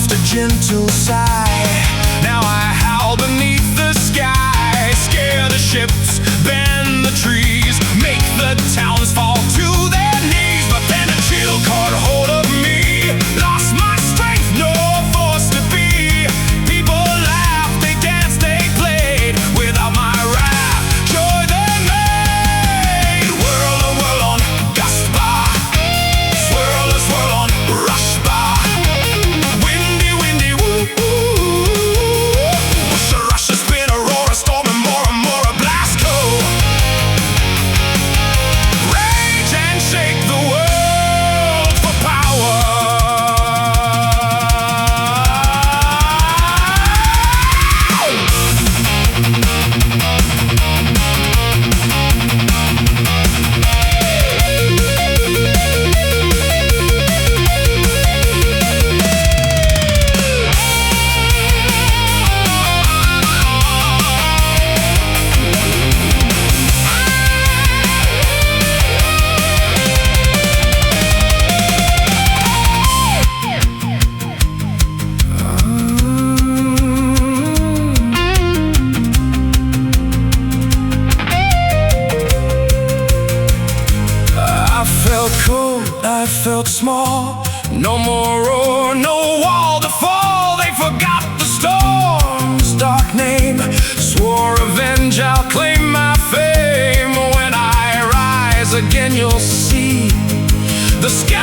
soft, a gentle sigh. Now I howl beneath the sky. Scare the ships, bend the trees, make the towns fall to their knees. But then a chill caught hold of me. Lost my strength, no force to be. People laughed, they danced, they played. Without my wrath, joy they made. Whirl on, gust by. Swirl a swirl on, rush by. Windy, windy, woo, woo. Whoosh a rush, a spin, a roar, a storm, and more, a blast go. Rage and shake the world for power. I felt small, no more roar, no wall to fall. They forgot the storm's dark name, swore revenge, I'll claim my fame. When I rise again, you'll see the sky